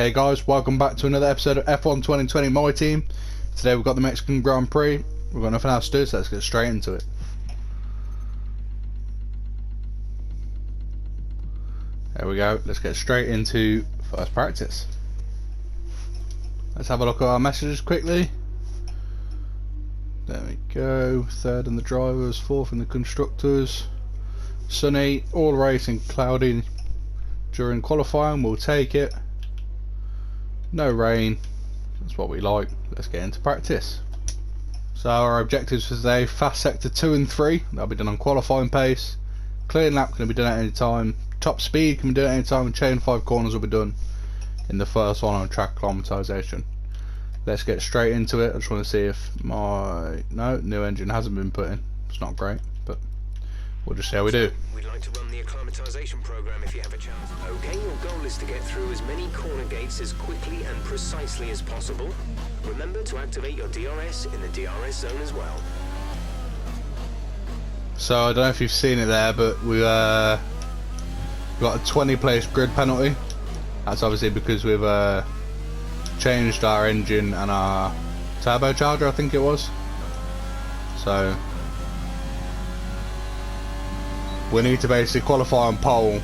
G'day guys, welcome back to another episode of F1 2020 My Team. Today we've got the Mexican Grand Prix. We've got nothing else to do, so let's get straight into it. There we go, let's get straight into first practice. Let's have a look at our messages quickly. There we go, third in the drivers, fourth in the constructors. Sunny, all racing cloudy during qualifying, we'll take it. No rain, that's what we like. Let's get into practice. So our objectives for today: fast sector 2 and 3, that'll be done on qualifying pace. Clean lap can be done at any time. Top speed can be done at any time, and chain 5 corners will be done in the first one on track acclimatization. Let's get straight into it. I just want to see if my new engine hasn't been put in. It's not great, but we'll just see how we do. We'd like to run the acclimatization program if you have a chance. Okay, your goal is to get through as many corner gates as quickly and precisely as possible. Remember to activate your DRS in the DRS zone as well. So I don't know if you've seen it there, but we got a 20 place grid penalty. That's obviously because we've changed our engine and our turbocharger, I think it was. So we need to basically qualify on pole,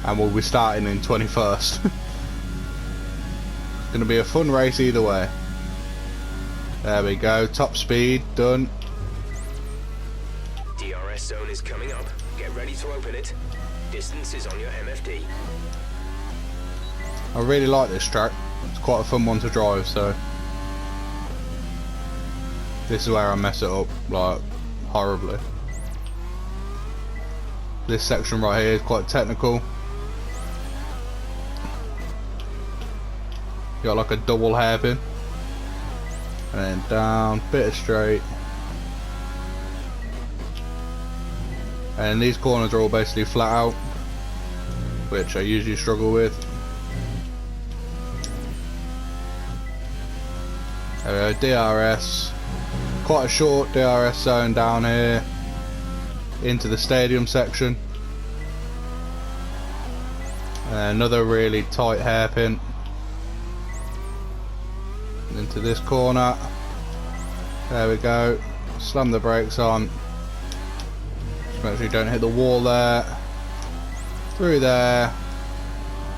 and we'll be starting in 21st. It's going to be a fun race either way. There we go, top speed done. DRS zone is coming up. Get ready to open it. Distance is on your MFD. I really like this track. It's quite a fun one to drive, so this is where I mess it up, like, horribly. This section right here is quite technical. You got like a double hairpin, and then down, bit of straight, and these corners are all basically flat out, which I usually struggle with. There we go, DRS, quite a short DRS zone down here into the stadium section, and another really tight hairpin into this corner. There we go, slam the brakes on, just make sure you don't hit the wall there, through there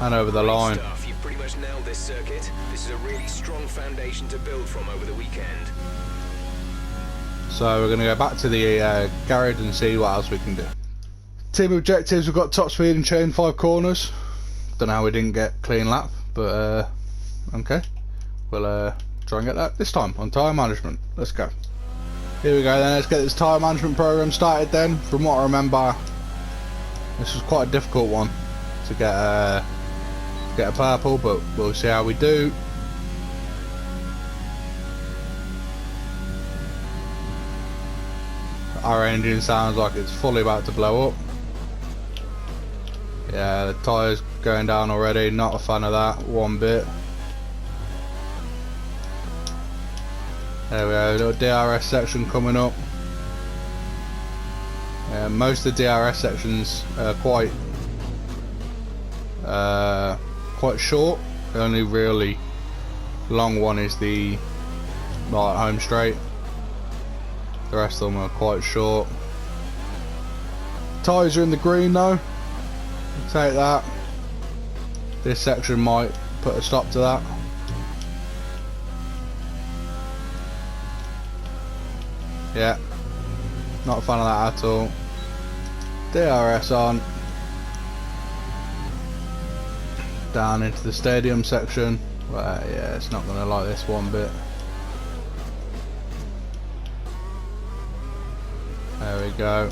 and over the line. You've pretty much nailed this circuit. This is a really strong foundation to build from over the weekend. So we're going to go back to the garage and see what else we can do. Team objectives: we've got top speed and chain 5 corners. Don't know how we didn't get clean lap, but okay, we'll try and get that this time on tyre management. Let's go. Here we go then, let's get this tyre management program started then. From what I remember, this was quite a difficult one to get a purple, but we'll see how we do. Our engine sounds like it's fully about to blow up. Yeah, the tyres going down already, not a fan of that one bit. There we go, little DRS section coming up. Yeah, most of the DRS sections are quite short. The only really long one is the home straight. The rest of them are quite short. Tyres are in the green though. I'll take that. This section might put a stop to that. Yeah, not a fan of that at all. DRS on. Down into the stadium section. Well, yeah, it's not going to like this one bit. There we go.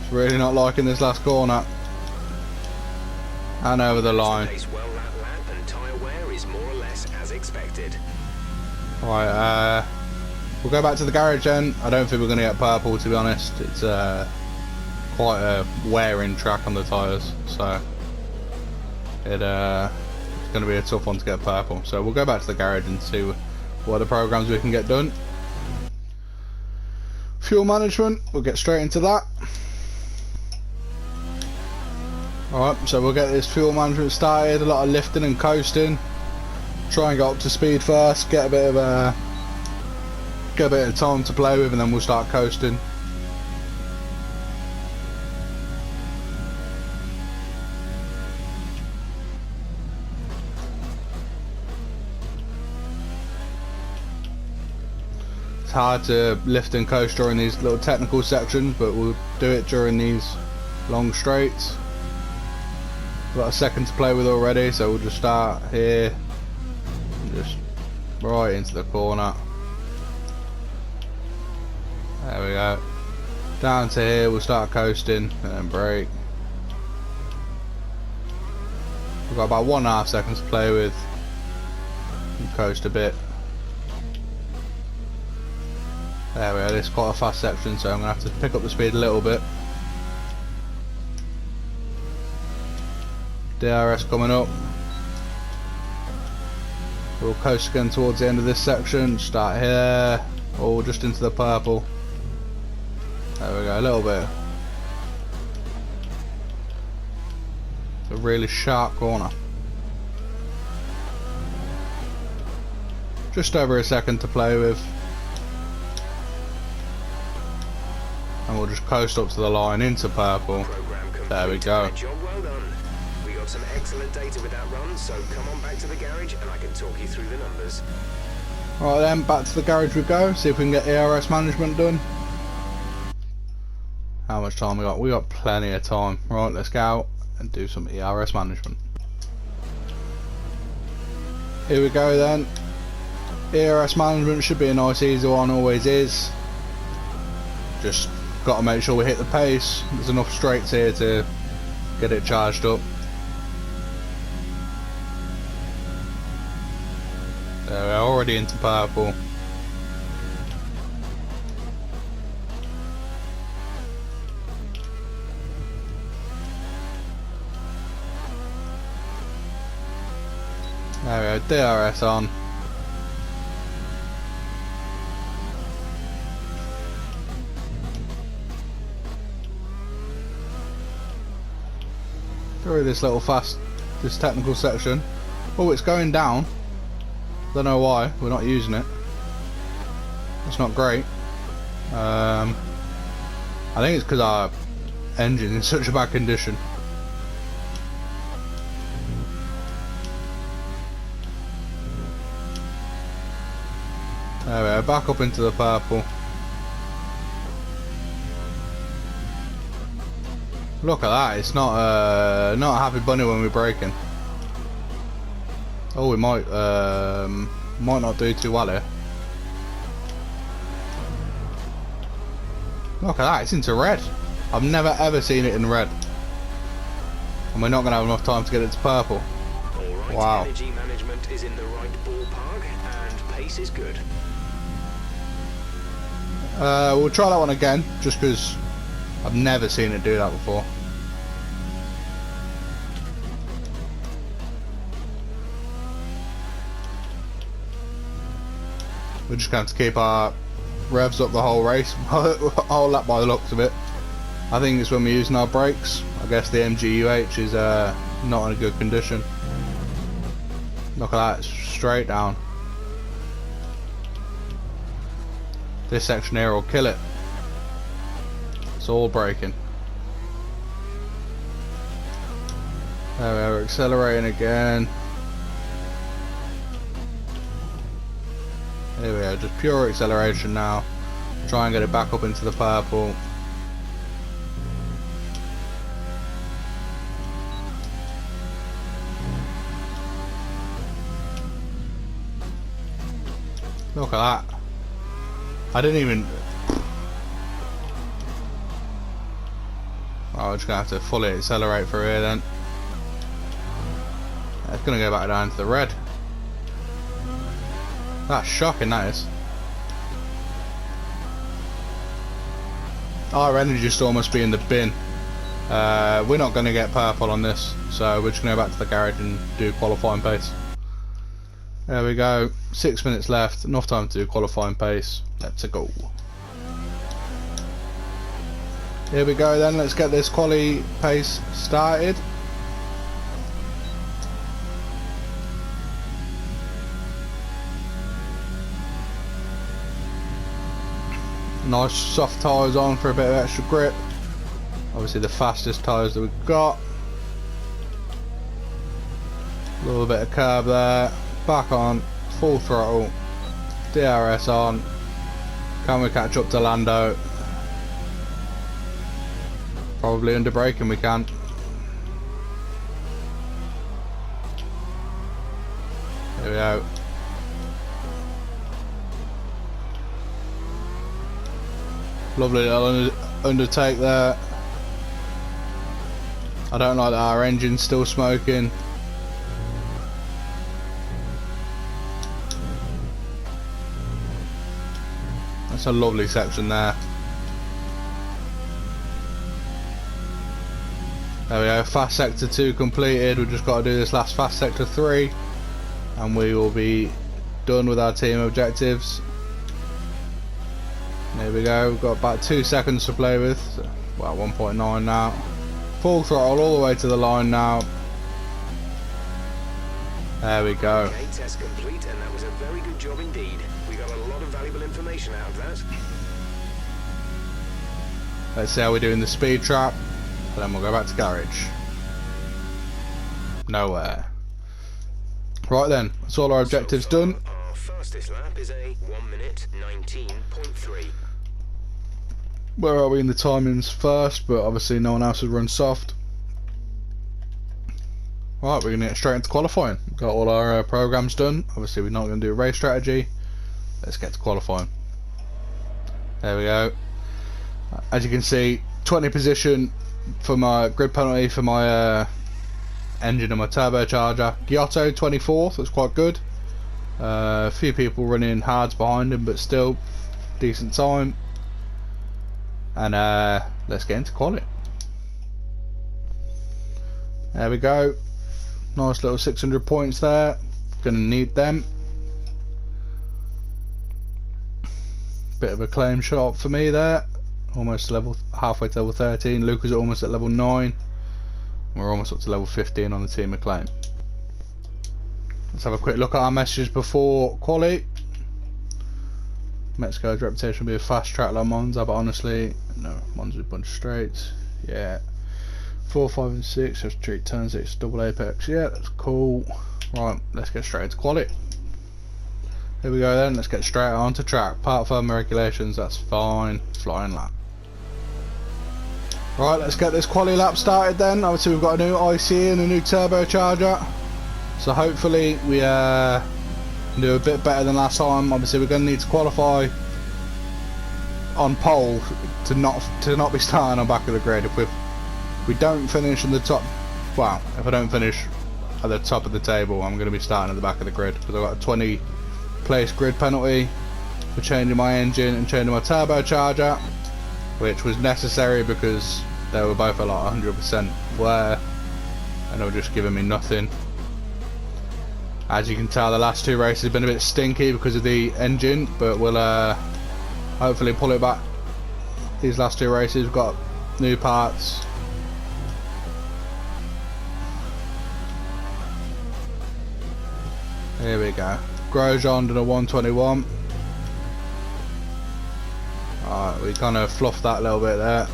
It's really not liking this last corner. And over the line. Well, that lap and tyre wear is more or less as expected. Right, we'll go back to the garage then. I don't think we're going to get purple, to be honest. It's quite a wearing track on the tyres, so it's going to be a tough one to get purple. So we'll go back to the garage and see what other programs we can get done. Fuel management, we'll get straight into that. Alright, so we'll get this fuel management started, a lot of lifting and coasting. Try and get up to speed first, get a bit of time to play with, and then we'll start coasting. It's hard to lift and coast during these little technical sections, but we'll do it during these long straights. Got a second to play with already, so we'll just start here, just right into the corner. There we go. Down to here, we'll start coasting and then brake. We've got about 1.5 seconds to play with. And coast a bit. There we go. This is quite a fast section, so I'm gonna have to pick up the speed a little bit. DRS coming up. We'll coast again towards the end of this section. Start here, or just into the purple. There we go, a little bit. It's a really sharp corner. Just over a second to play with. And we'll just coast up to the line into purple. There we go. Some excellent data with that run, so come on back to the garage and I can talk you through the numbers. Right then, back to the garage we go, see if we can get ERS management done. How much time we got? We got plenty of time. Right, let's go out and do some ERS management. Here we go then. ERS management should be a nice easy one, always is. Just got to make sure we hit the pace. There's enough straights here to get it charged up. There we are, already into purple. There we go, DRS on. Through this this technical section. Oh, it's going down. Don't know why we're not using it. It's not great. I think it's because our engine is in such a bad condition. There we go, back up into the purple. Look at that! It's not a happy bunny when we're braking. Oh, we might not do too well here. Look at that, it's into red. I've never ever seen it in red. And we're not going to have enough time to get it to purple. Alright, wow. Energy management is in the right ballpark and pace is good. We'll try that one again, just because I've never seen it do that before. We're just going to keep our revs up the whole race, whole lap by the looks of it. I think it's when we're using our brakes. I guess the MGUH is not in a good condition. Look at that, it's straight down. This section here will kill it. It's all braking. There we are, we're accelerating again. Here we are, just pure acceleration now. Try and get it back up into the purple. Look at that. I didn't even... Oh, we're just going to have to fully accelerate through here then. It's going to go back down to the red. That's shocking, that is. Our energy store must be in the bin. We're not going to get purple on this, so we're just going to go back to the garage and do qualifying pace. There we go, 6 minutes left, enough time to do qualifying pace. Let's go. Here we go then, let's get this quali pace started. Nice soft tyres on for a bit of extra grip. Obviously the fastest tyres that we've got. A little bit of curb there. Back on, full throttle. DRS on. Can we catch up to Lando? Probably under braking we can. Here we go. Lovely little undertake there. I don't like that our engine's still smoking. That's a lovely section there. There we go, fast sector 2 completed. We've just got to do this last fast sector 3 and we will be done with our team objectives. There we go, we've got about 2 seconds to play with. Well, 1.9 now. Full throttle all the way to the line now. There we go. Okay, test complete, and that was a very good job indeed. We got a lot of valuable information out of that. Let's see how we do in the speed trap, and then we'll go back to garage. Nowhere. Right then, that's all our objectives done. Our fastest lap is a 1 minute 19.3. Where are we in the timings first, but obviously no one else has run soft. Right, we're going to get straight into qualifying. We've got all our programs done. Obviously we're not going to do a race strategy. Let's get to qualifying. There we go. As you can see, 20 position for my grid penalty for my engine and my turbocharger. Giotto 24th, that's quite good. A few people running hards behind him, but still decent time. And let's get into quality. There we go. Nice little 600 points there. Gonna need them. Bit of a claim shot for me there. Almost halfway to level 13. Luke is almost at level 9. We're almost up to level 15 on the team acclaim. Let's have a quick look at our messages before quali. Mexico's reputation will be a fast track like Monza, but honestly, no, Monza's a bunch of straights. Yeah. 4, 5 and 6, just treat turn 6 double apex. Yeah, that's cool. Right, let's get straight into quali. Here we go then, let's get straight on to track. Part firm regulations, that's fine. Flying lap. Right, let's get this quali lap started then. Obviously we've got a new IC and a new turbocharger. So hopefully we do a bit better than last time. Obviously we're going to need to qualify on pole to not be starting on back of the grid. If we don't finish in the top, well, if I don't finish at the top of the table, I'm going to be starting at the back of the grid because I've got a 20 place grid penalty for changing my engine and changing my turbocharger, which was necessary because they were both at like 100% wear and they were just giving me nothing. As you can tell, the last 2 races have been a bit stinky because of the engine, but we'll hopefully pull it back these last 2 races. We've got new parts. Here we go. Grosjean to the 121. Alright, we kind of fluffed that a little bit there.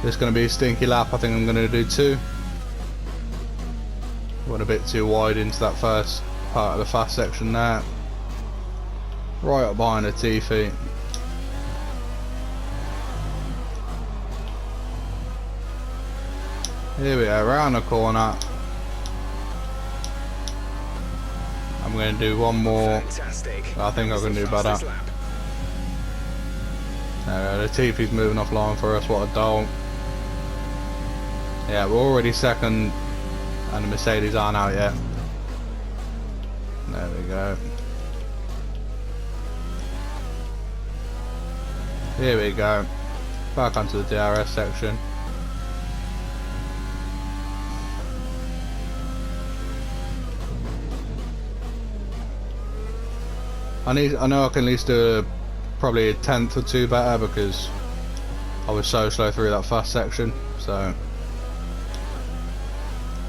This is going to be a stinky lap. I think I'm going to do 2. Went a bit too wide into that first part of the fast section there. Right up behind the Tiffy. Here we go, around the corner. I'm going to do one more. Fantastic. I think I can do better. The Tiffy's moving offline for us, what a doll. Yeah, we're already second and the Mercedes aren't out yet. There we go. Here we go. Back onto the DRS section. I know I can at least do probably a tenth or two better because I was so slow through that first section. So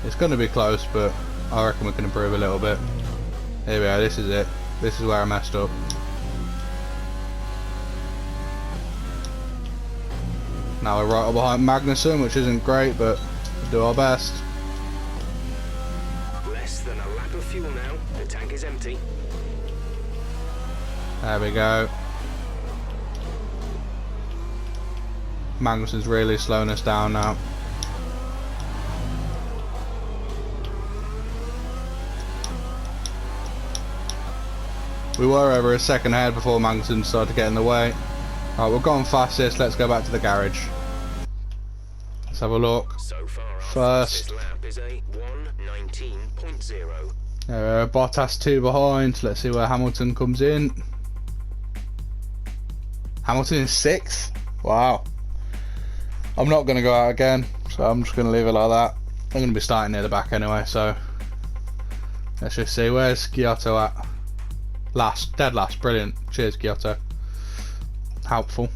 it's going to be close, but I reckon we can improve a little bit. Here we go, this is it. This is where I messed up. Now we're right up behind Magnussen, which isn't great, but we'll do our best. Less than a lap of fuel now. The tank is empty. There we go. Magnussen's really slowing us down now. We were over a second ahead before Magnussen started to get in the way. Right, we're going fastest. Let's go back to the garage. Let's have a look. So far, our First. fastest lap is a 1:19.0. Bottas 2 behind. Let's see where Hamilton comes in. Hamilton is 6th. Wow. I'm not going to go out again, so I'm just going to leave it like that. I'm going to be starting near the back anyway, so let's just see. Where's Giotto at? Last, dead last. Brilliant. Cheers, Giotto. Helpful.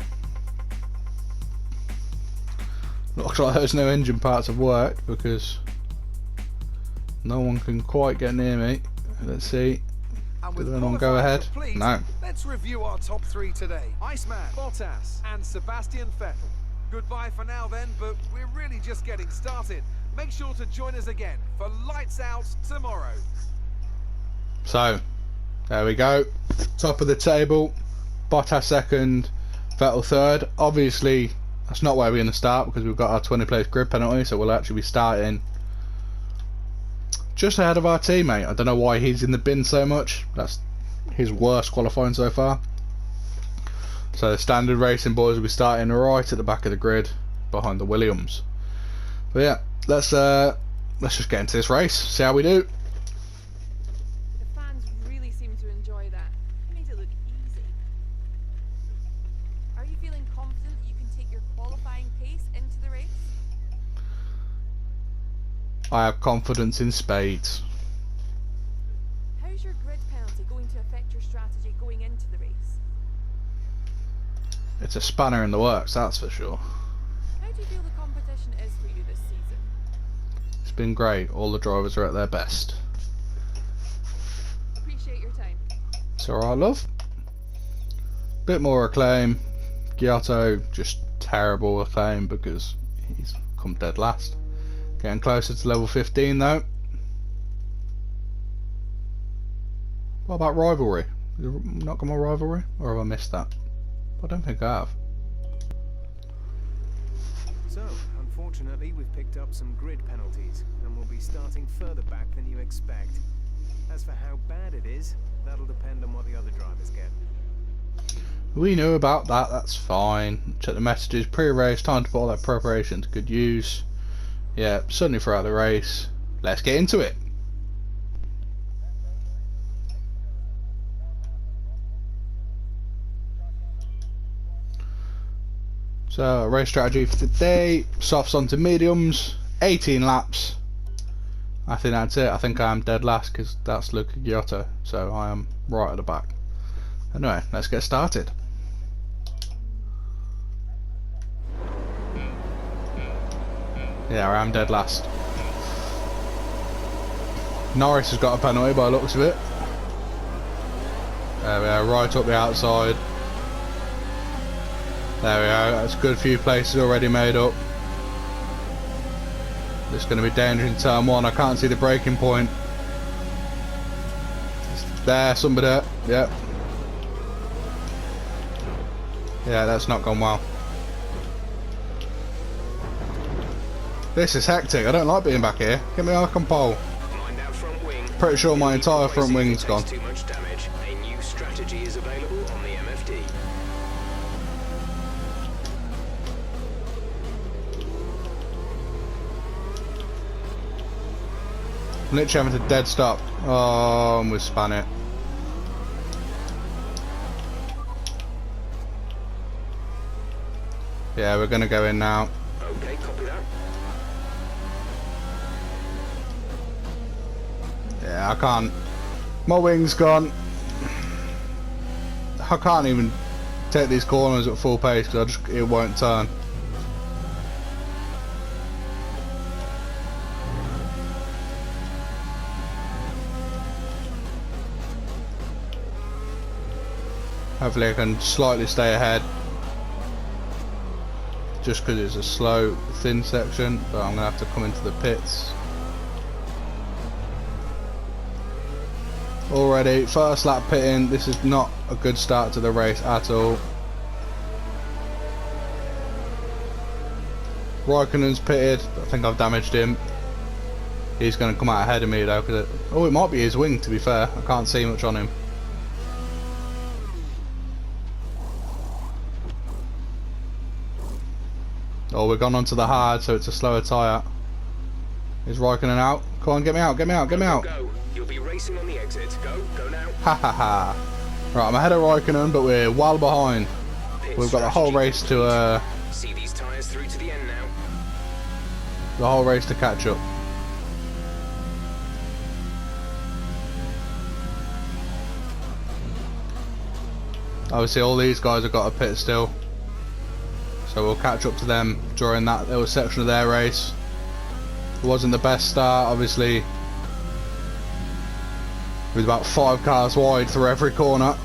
Looks like those no engine parts have worked because no one can quite get near me. Let's see. Did anyone go ahead? Complete, No. Let's review our top 3 today. Iceman, Bottas, and Sebastian Vettel. Goodbye for now then, but we're really just getting started. Make sure to join us again for Lights Out tomorrow. So, there we go. Top of the table. Bottas 2nd, Vettel 3rd. Obviously, that's not where we're going to start because we've got our 20 place grid penalty, so we'll actually be starting just ahead of our teammate. I don't know why he's in the bin so much. That's his worst qualifying so far. So the standard racing boys will be starting right at the back of the grid behind the Williams. But yeah, let's just get into this race, see how we do. The fans really seem to enjoy that. It made it look easy. Are you feeling confident you can take your qualifying pace into the race? I have confidence in spades. How's your grid penalty going to affect your strategy going into the race? It's a spanner in the works, that's for sure. How do you feel the competition is for you this season? It's been great. All the drivers are at their best. Appreciate your time. It's alright, love. Bit more acclaim. Giotto, just terrible acclaim because he's come dead last. Getting closer to level 15 though. What about rivalry? Is there not got more rivalry? Or have I missed that? I don't think I have. So, unfortunately, we've picked up some grid penalties, and we'll be starting further back than you expect. As for how bad it is, that'll depend on what the other drivers get. We knew about that, that's fine. Check the messages, pre-race, time to put all that preparation to good use. Yeah, suddenly throughout the race. Let's get into it. So, race strategy for today, softs onto mediums, 18 laps. I think that's it. I think I am dead last because that's Luca Giotto, so I am right at the back. Anyway, let's get started. Yeah, I am dead last. Norris has got a penalty by the looks of it. There we are, right up the outside. There we go, that's a good few places already made up. It's going to be dangerous in turn 1, I can't see the braking point. There, somebody there, yep. Yeah, that's not gone well. This is hectic, I don't like being back here. Get me back on pole. Mind that front wing. Pretty sure my entire front wing's gone. Too much damage. A new strategy is available on the MFD. I'm literally having to dead stop. Oh, and we span it. Yeah, we're gonna go in now. Okay, copy that. Yeah, I can't. My wing's gone. I can't even take these corners at full pace because it won't turn. Hopefully I can slightly stay ahead, just because it's a slow, thin section, but I'm going to have to come into the pits. Already, first lap pitting. This is not a good start to the race at all. Raikkonen's pitted. I think I've damaged him. He's going to come out ahead of me though. Oh, it might be his wing, to be fair. I can't see much on him. Oh, we've gone onto the hard, so it's a slower tyre. Is Raikkonen out? Come on, get me out, get me out, get me out. Go. You'll be racing on the exit. Go now. Ha ha ha. Right, I'm ahead of Raikkonen, but we're well behind. We've got the whole race to see these tyres through to the end now. the whole race to catch up. Obviously all these guys have got a pit still, so we'll catch up to them during that little section of their race. It wasn't the best start, obviously. It was about 5 cars wide through every corner,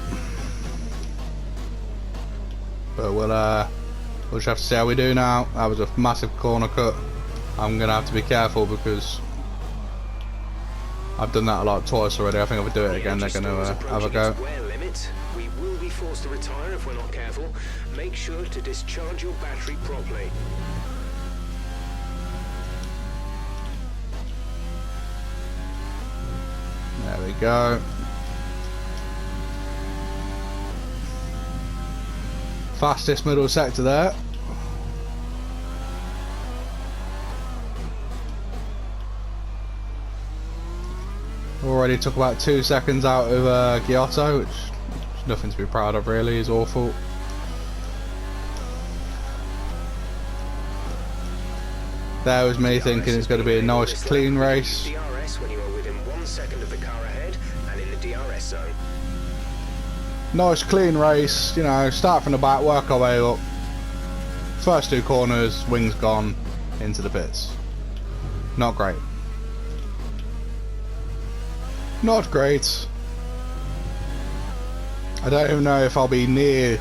but we'll just have to see how we do now. That was a massive corner cut. I'm gonna have to be careful because I've done that like twice already. I think if I do it again, they're gonna have a go. We will be forced to retire if we're not careful. Make sure to discharge your battery properly. There we go. Fastest middle sector there. Already took about 2 seconds out of Giotto, which is nothing to be proud of really. He's awful. There was me thinking it's going to be a nice clean race. DRS when you are within 1 second of the car ahead and in the DRS zone. Nice clean race, you know, start from the back, work our way up. First 2 corners, wings gone, into the pits. Not great. Not great. I don't even know if I'll be near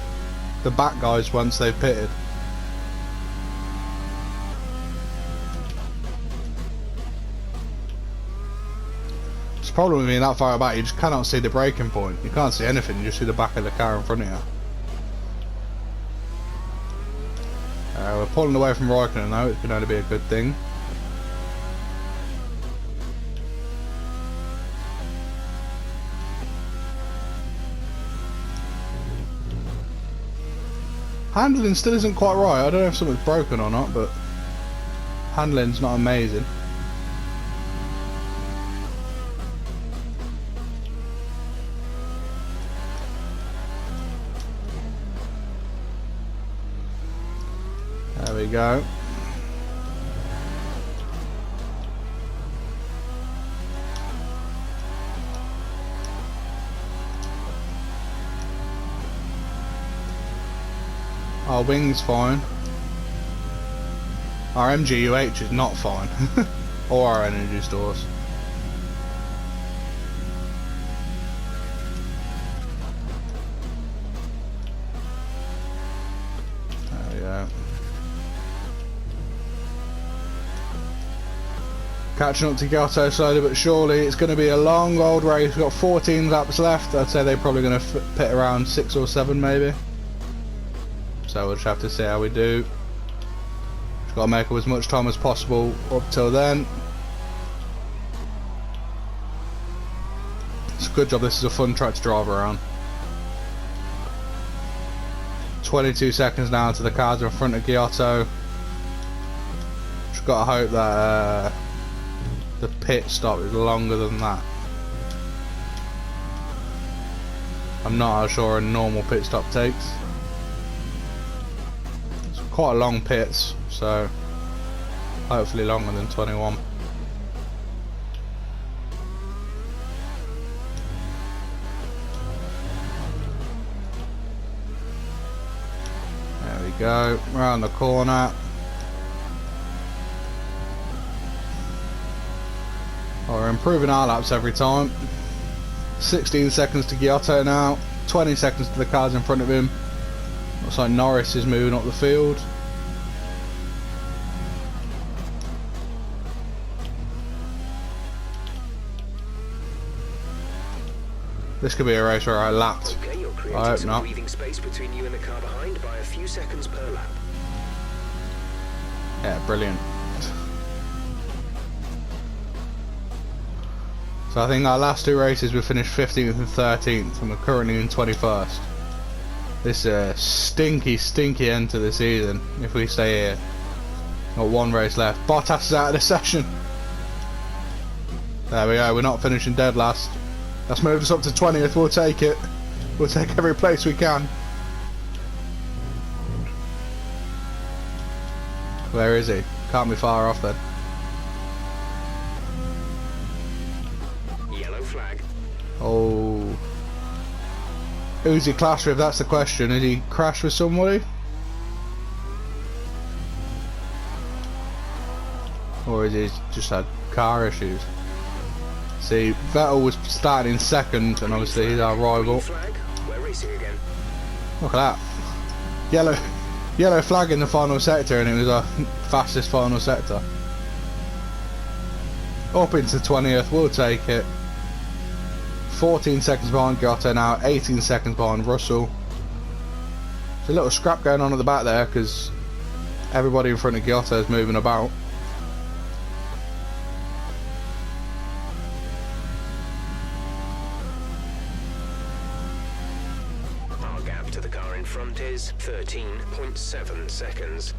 the back guys once they've pitted. It's the problem with being that far back, you just cannot see the braking point. You can't see anything, you just see the back of the car in front of you. We're pulling away from Raikkonen now, it can only be a good thing. Handling still isn't quite right. I don't know if something's broken or not, but handling's not amazing. There we go. Our wing's fine. Our MGUH is not fine. Or our energy stores. There we go. Catching up to Giotto slowly but surely. It's going to be a long old race. We've got 14 laps left. I'd say they're probably going to pit around 6 or 7 maybe. So we'll just have to see how we do. Just got to make up as much time as possible up till then. It's a good job this is a fun track to drive around. 22 seconds now to the cars in front of Giotto. Just got to hope that the pit stop is longer than that. I'm not how sure a normal pit stop takes. Quite a long pits, so hopefully longer than 21. we go, round the corner. Oh, we're improving our laps every time. 16 seconds to Giotto now, 20 seconds to the cars in front of him. Looks like Norris is moving up the field. This could be a race where I lapped. Okay, you're I creating hope some not. breathing space between you and the car behind by a few seconds per lap. Yeah, brilliant. So I think our last two races we finished 15th and 13th, and we're currently in 21st. This is a stinky end to the season if we stay here. Got one race left. Bottas is out of the session. There we go, we're not finishing dead last. That's moved us up to 20th, we'll take it. We'll take every place we can. Where is he? Can't be far off then. Yellow flag. Oh. Who's he clashed with? That's the question. Did he crash with somebody? Or has he just had car issues? See, Vettel was starting in second, and obviously he's our rival. Green flag. We're racing again. Look at that. Yellow flag in the final sector, and it was our fastest final sector. Up into 20th, we'll take it. 14 seconds behind Giotto now, 18 seconds behind Russell. There's a little scrap going on at the back there because everybody in front of Giotto is moving about. Our gap to the car in front is 13.7 seconds.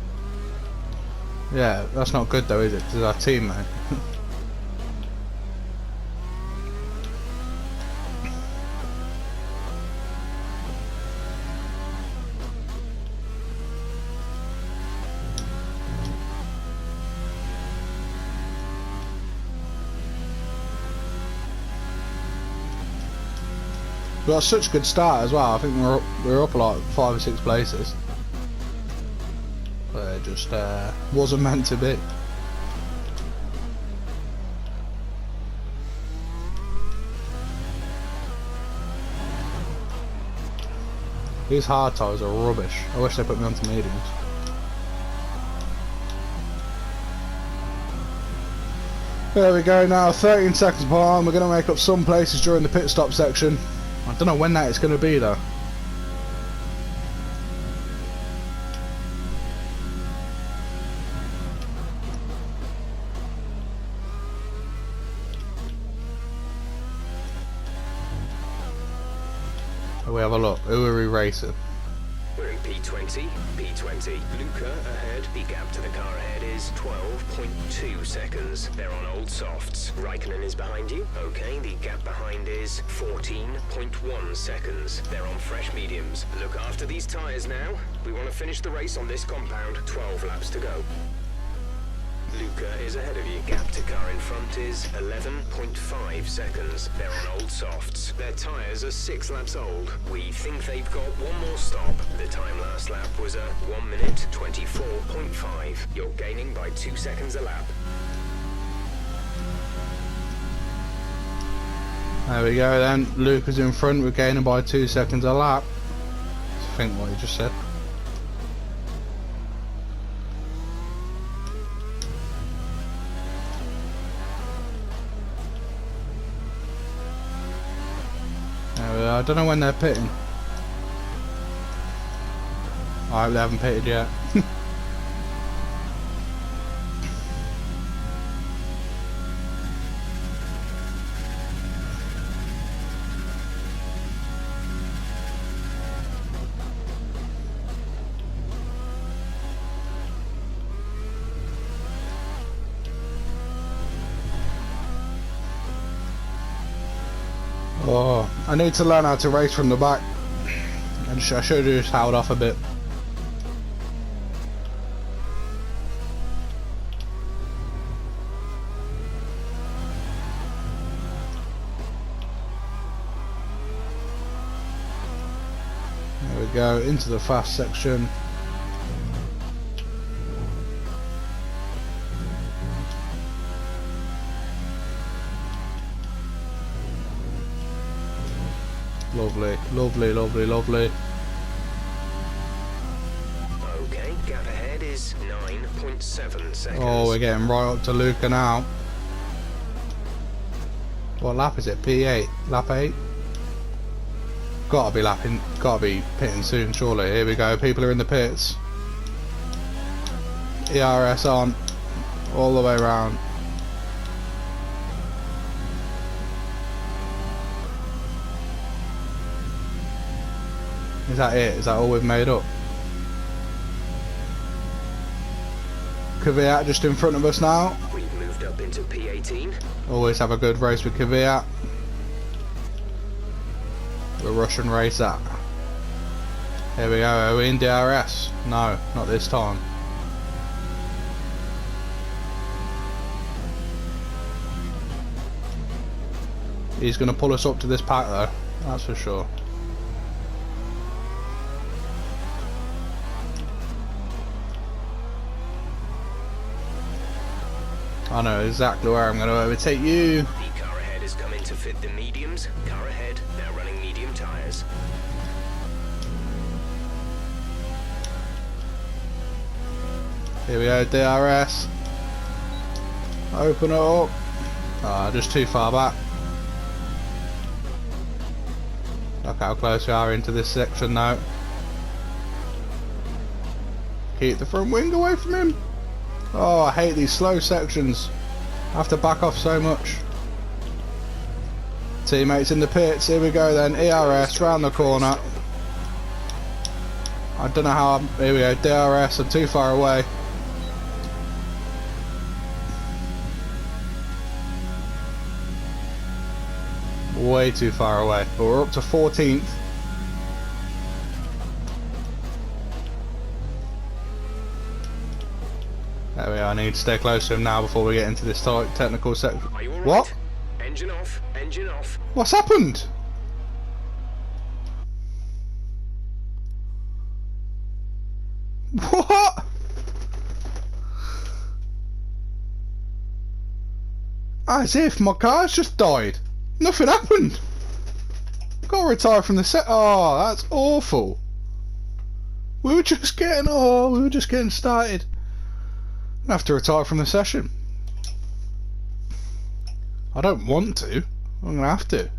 Yeah, that's not good though, is it? Because our teammate. We got such a good start as well. I think we're up like 5 or 6 places. But it just wasn't meant to be. These hard tyres are rubbish. I wish they put me onto mediums. There we go now, 13 seconds behind. We're going to make up some places during the pit stop section. I don't know when that is going to be though. We have a look. Who are we racing? We're in P20. P20. Luca ahead. The gap to the car ahead is 12.2 seconds. They're on old softs. Raikkonen is behind you. Okay, the gap behind is 14.1 seconds. They're on fresh mediums. Look after these tyres now. We want to finish the race on this compound. 12 laps to go. Luca is ahead of you. Gap to car in front is 11.5 seconds. They're on old softs. Their tyres are 6 laps old. We think they've got one more stop. The time last lap was a 1 minute 24.5. You're gaining by 2 seconds a lap. There we go then. Luca's in front. We're gaining by 2 seconds a lap. I think what he just said. I don't know when they're pitting. I hope they haven't pitted yet. Oh, I need to learn how to race from the back. I should have just held off a bit. There we go, into the fast section. Lovely, lovely, lovely, lovely. Okay, gap ahead is 9.7 seconds. Oh, we're getting right up to Luca now. What lap is it? P8? Lap 8? Gotta be pitting soon, surely. Here we go, people are in the pits. ERS on. All the way around. Is that it? Is that all we've made up? Kvyat just in front of us now. We've moved up into P18. Always have a good race with Kvyat. The Russian racer. Here we go, are we in DRS? No, not this time. He's going to pull us up to this pack though, that's for sure. I know exactly where I'm going to overtake you. The car ahead is coming to fit the mediums. Car ahead, now running medium tyres. Here we go, DRS. Open it up. Ah, just too far back. Look how close we are into this section now. Keep the front wing away from him. Oh, I hate these slow sections. I have to back off so much. Teammates in the pits. Here we go then. ERS round the corner. I don't know how I'm... Here we go. DRS. I'm too far away. Way too far away. But we're up to 14th. There we are. I need to stay close to him now before we get into this tight technical section. Are you all right? What? Engine off, engine off. What's happened? What? As if my car's just died. Nothing happened. Got to retire from the set. Oh, that's awful. We were just getting started. I have to retire from the session. I don't want to. I'm gonna have to.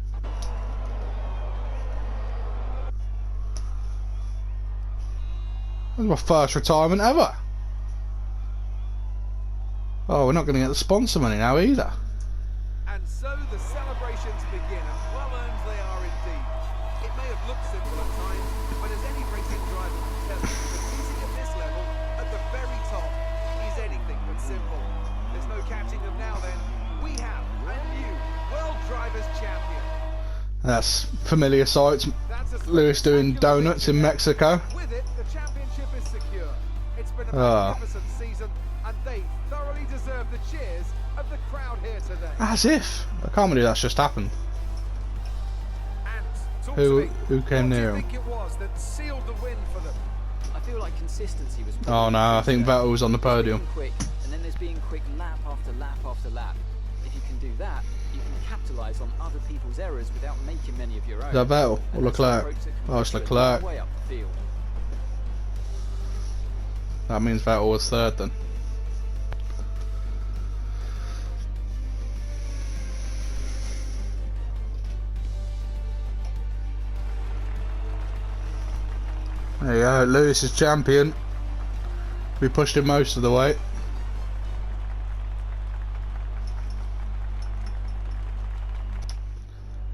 That's my first retirement ever. Oh, we're not going to get the sponsor money now either. And so the celebrations begin, and well earned they are indeed. It may have looked simple at times, but as any racing driver will tell you, competing at this level, at the very top, is anything but simple. There's no catching them now then. We have a new World Drivers' Champion. That's familiar sights. That's a Lewis doing spectacular donuts in victory. Mexico. With it, the championship is secure. It's been a Ah. magnificent season, and they thoroughly deserve the cheers of the crowd here today. As if. I can't believe that's just happened. And talk Who- to me. who came What near do you him? think it was that sealed the win for them? I feel like consistency was. Oh no, I think Vettel was on the podium. Being quick, and then there's being quick lap after lap after lap. If you can do that, you can capitalise on other people's errors without making many of your own. Is that Vettel or And that's the Leclerc? approach that Oh, it's can Leclerc. way up the field. That means Vettel was third then. There you go, Lewis is champion. We pushed him most of the way.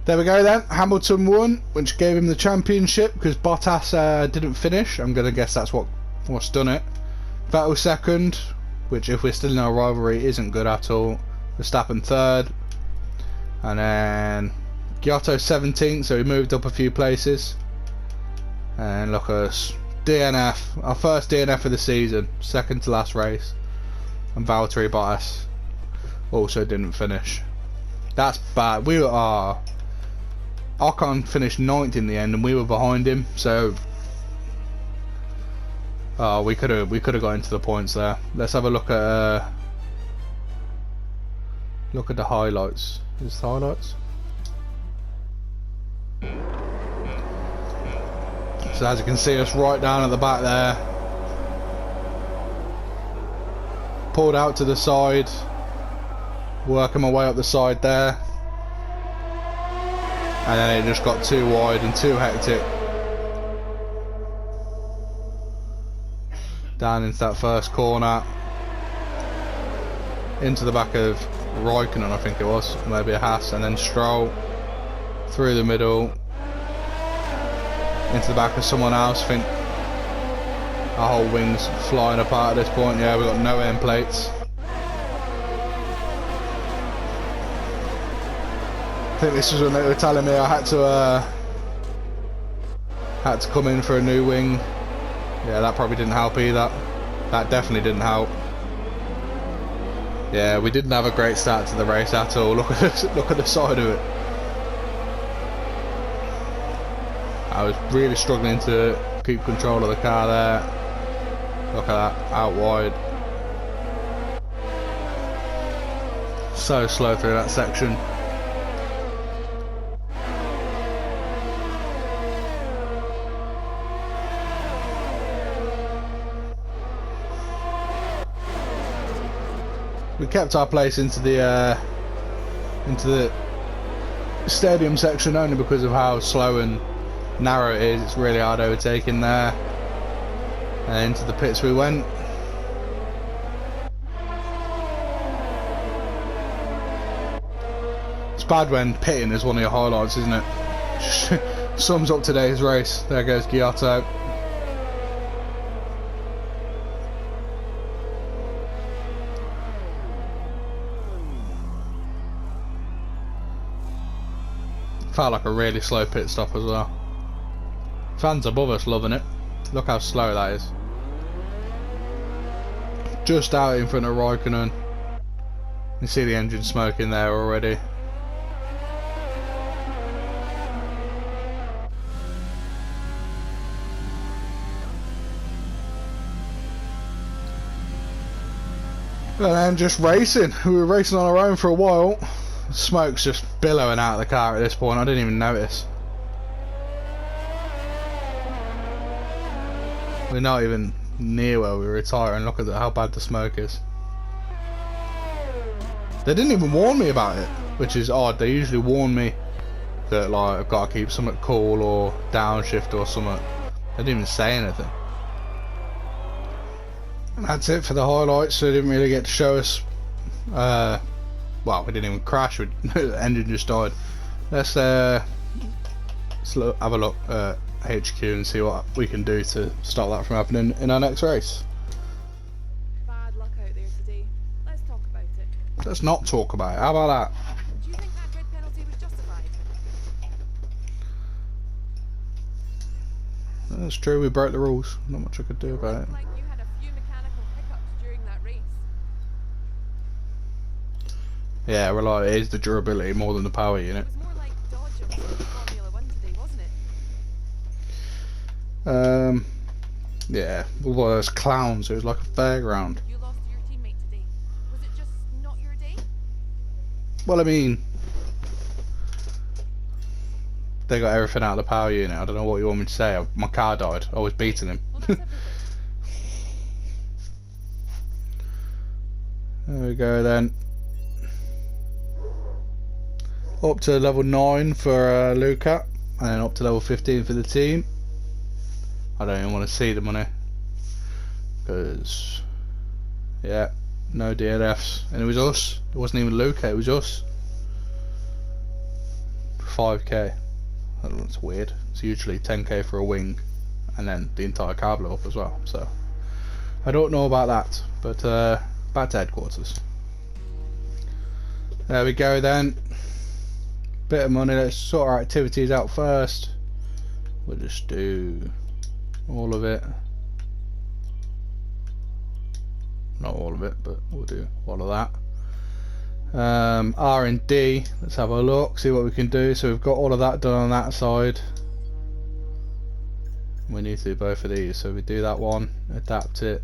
There we go then, Hamilton won, which gave him the championship because Bottas didn't finish. I'm going to guess that's what's done it. Vettel second, which if we're still in our rivalry isn't good at all. Verstappen third. And then Giotto 17th, so he moved up a few places. And look at us. DNF, our first DNF of the season, second to last race. And Valtteri Bottas also didn't finish. That's bad. We were Ocon finished 9th in the end, and we were behind him. So, we could have got into the points there. Let's have a look at the highlights. Is the highlights? So as you can see us right down at the back there. Pulled out to the side. Working my way up the side there. And then it just got too wide and too hectic. Down into that first corner. Into the back of Raikkonen, I think it was. Maybe a Haas. And then Stroll. Through the middle. Into the back of someone else. I think our whole wing's flying apart at this point. Yeah, we've got no end plates. I think this was when they were telling me I had to come in for a new wing. Yeah, that probably didn't help either. That definitely didn't help. Yeah, we didn't have a great start to the race at all. Look at the side of it. I was really struggling to keep control of the car there. Look at that, out wide. So slow through that section. We kept our place into the stadium section only because of how slow and narrow it is. It's really hard overtaking there. And into the pits we went. It's bad when pitting is one of your highlights, isn't it? Sums up today's race. There goes Giotto. Felt like a really slow pit stop as well. Fans above us loving it. Look how slow that is. Just out in front of Raikkonen. You see the engine smoke in there already. And then just racing. We were racing on our own for a while. Smoke's just billowing out of the car at this point. I didn't even notice. We're not even near where we retire, and look at how bad the smoke is. They didn't even warn me about it, which is odd. They usually warn me that like I've got to keep something cool or downshift or something. They didn't even say anything. And that's it for the highlights. They didn't really get to show us. Well, we didn't even crash. The engine just died. Let's have a look at HQ and see what we can do to stop that from happening in our next race. Bad luck out there today. Let's talk about it. Let's not talk about it. How about that? Do you think that grid penalty was justified? That's true. We broke the rules. Not much I could do about it. Like you had a few mechanical hiccups during that race. Yeah, well, like, it is the durability more than the power unit. It was more like dodging in Formula 1 today, wasn't it? Yeah, well, there's clowns. It was like a fairground. You lost to your teammate today. Was it just not your day? Well, I mean, they got everything out of the power unit. I don't know what you want me to say. My car died. I was beating him. Well, that's everything. There we go then. Up to level 9 for Luca, and then up to level 15 for the team. I don't even want to see the money, because yeah, no DNFs, and it was us. It wasn't even Luca, it was us. 5k. That's weird. It's usually 10k for a wing, and then the entire car blew up as well. So I don't know about that, but back to headquarters. There we go then. Bit of money. Let's sort our activities out first. We'll just do all of it. Not all of it, but we'll do all of that. R&D, let's have a look, see what we can do. So we've got all of that done on that side. We need to do both of these, so we do that one, adapt it,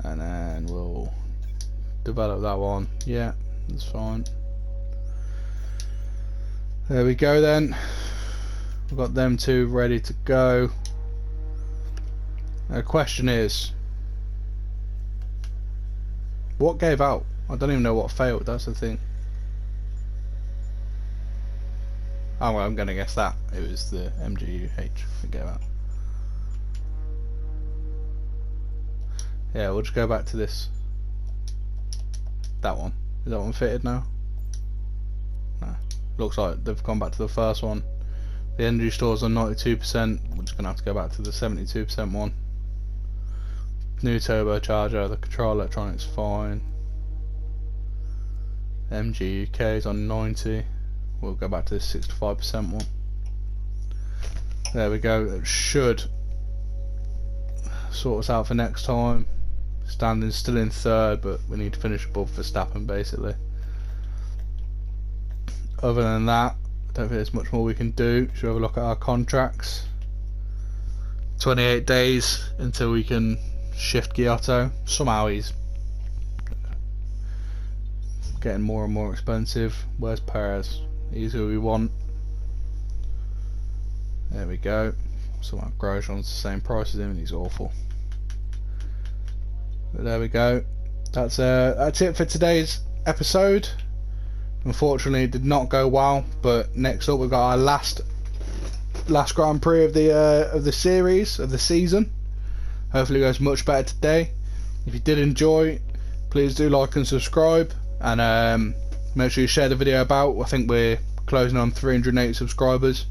and then we'll develop that one. Yeah, that's fine. There we go then. We've got them two ready to go. Now, the question is, what gave out? I don't even know what failed, that's the thing. Oh well, I'm gonna guess that it was the MGUH that gave out. Yeah, we'll just go back to this. That one. Is that one fitted now? No. Looks like they've gone back to the first one. The energy stores on 92%. We're just gonna have to go back to the 72% one. New turbocharger, the control electronics fine. MG UK is on 90. We'll go back to the 65% one. There we go. It should sort us out for next time. Standing still in third, but we need to finish above Verstappen basically. Other than that, I don't think there's much more we can do. Should we have a look at our contracts? 28 days until we can shift Giotto. Somehow he's getting more and more expensive. Where's Perez? He's who we want. There we go. Somehow Grosjean's the same price as him and he's awful. But there we go. That's it for today's episode. Unfortunately it did not go well, but next up we've got our last Grand Prix of the series, of the season. Hopefully it goes much better today. If you did enjoy, please do like and subscribe, and make sure you share the video about. I think we're closing on 380 subscribers,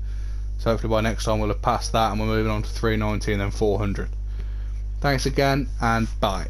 so hopefully by next time we'll have passed that and we're moving on to 390 and then 400. Thanks again, and bye.